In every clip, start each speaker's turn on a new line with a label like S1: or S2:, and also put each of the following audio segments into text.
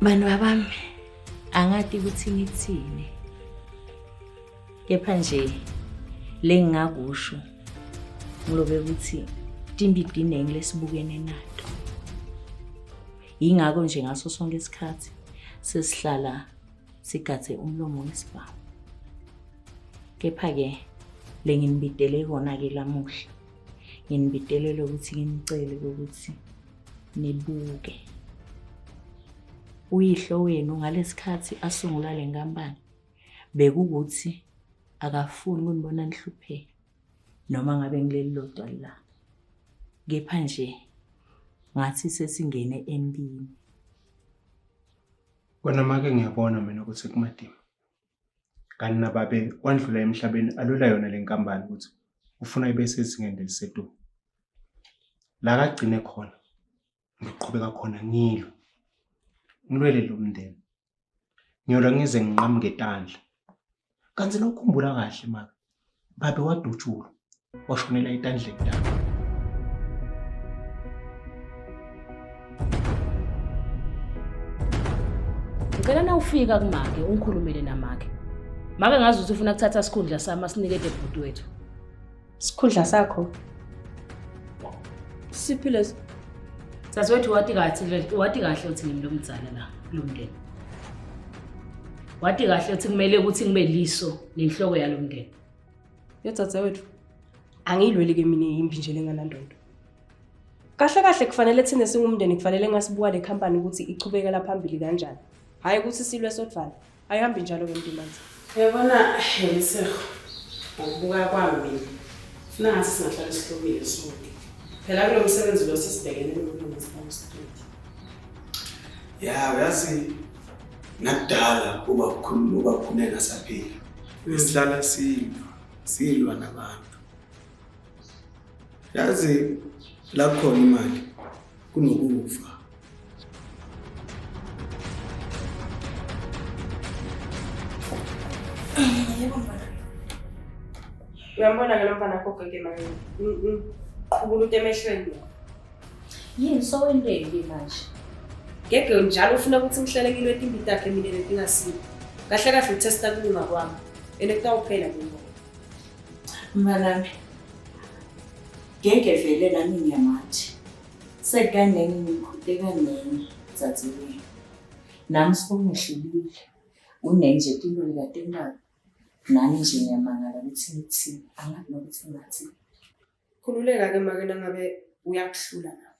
S1: Bani babami, angati ukuthi ngithini. Kepha nje lengingakusho ngilobe ukuthi timbidinenge lesibukene nato. Ingakho nje ngaso sonke isikhathi sesihlala sigathe umlomo wesibhamu. Kepha ke lenginibidele kona ke lamuhla. Nginibidele ukuthi ngimcele ukuthi nibuke. Uyihlo wenu ngalesikhathi asungula lenkampani bekukuthi akafuni ukunibona nihlupheka noma ngabe ngileli lodwa la. Kepha nje ngathi sesingene empini.
S2: Kona make ngiyabona mina ukuthi kumadima. Kanti nababe wandlula emhlabeni alula yona lenkampani ukuthi ufuna ibe sezingeni elisedumo. La kagcine khona ngiqhubeka khona ngilwe. Ngilwele lo mndeni. Ngiyola ngize nginqamu ngetandla. Kanti nokukhumbula kahle maka. Babe wadutshula washonela etandleni lami.
S3: Ngicela na ufika kumake ungikhulumele namake. Make ngazi ukuthi ufuna ukuthatha isikhundla sami asinikede ibhuti wethu.
S4: Isikhundla sakho?
S3: Siphile. Sasewethu wathi kahle uthi ngimi lomdzala la kulomndeni. Wathi kahle uthi kumele ukuthi ngibe liso nenhloko yalomndeni.
S4: Yodzadzewethu. Angilweli ke mina impi nje lenganandondo. Kahle kufanele thina singumndeni kufanele ngasibuka le company ukuthi ichubekela phambili kanjani. Hayi ukuthi silwe sodvana. Ayihambi njalo ke mntimanzi.
S5: Uyabona Lesego. Ukubuka kwami mina. Funa ngathi singahlala isihlobile sonke. Phela kulo msebenzi lo sisibhekene nokulungisa ama-street.
S6: Ya, uyazi nakudala uba khona nasaphila. Sihlala silwa nabantu. Yazi la khona imali kunokufa.
S4: Uyambona ke lo mfana akho ke manje. Qhubula utemehlweni.
S3: Yini sowendele manje?
S4: Ngeke njalo ufuna ukuthi ngihlele ngilwe timbi takhe mina letingasini. Kahle utesta kulunga kwami. Kutawuphela mina.
S1: Mnganami. Ngeke vele nami ngiyamathi. Sekanenge ngikhuteka nini zadziwe. Nami sibongehlulile. Unenje tilo likaTemba. Nani nje ngiyamangala ukuthi ngithi angazi nokuthi ngathi.
S4: Khululeka ke make nangabe uyakuhlula nawe.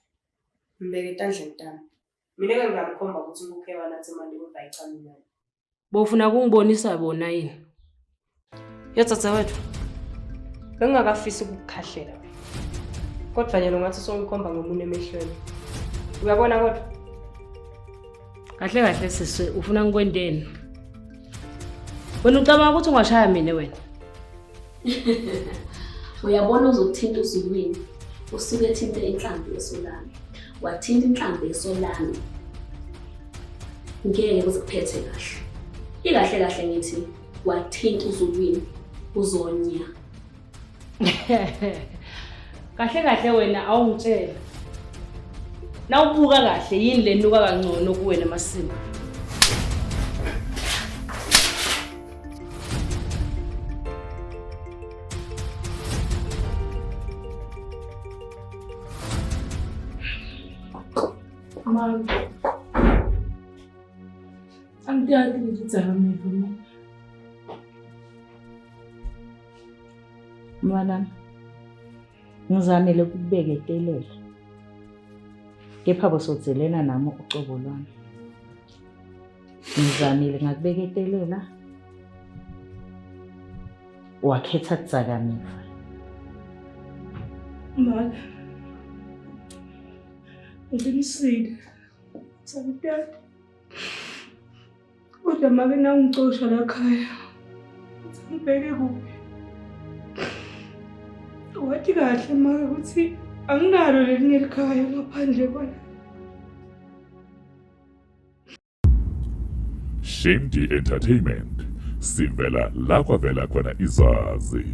S4: Mbeke etandleni tami. Mina ke ngiyamkhomba ukuthi ukuphewa nathi manje kodwa ayicamile.
S3: Bofuna ukungibonisa bona yini?
S4: Yodzadzewethu. Bengingakafisi ukukhahlela. Kodwa nje ngathi songikhomba ngomunye emehlweni. Uyabona kodwa?
S3: Kahle siswe ufuna ngikwendeni? Wena ucabanga ukuthi ungashaya mina wena?
S7: Uyabona uzokuthinta uzulwini usuke ethinta inhlamvu yesolana wathinta inhlamvu yesolana ngeke kuziphethe kahle ngithi wathinta uzulwini uzonya
S3: kahle wena awungitshela nawubuka kahle yini lenuka kangcono kuwena Masimo.
S5: Mama. Angiyati ngizameva mina.
S1: Mwana ngizamile ukubeketelela. Kepha bosotselena nami ucobo lwami. Ngizamile ngakubeketelela. Wakhetha kudzakamiva.
S5: Mama. Ngiqinisile. Sakudala. Kodwa make nangicosha la khaya. Ngibheke kuphi? Wathi kahle make ukuthi anginalo lelinye likhaya ngaphandle kwala.
S8: Shemdi Entertainment sivela la kwavela khona izazi.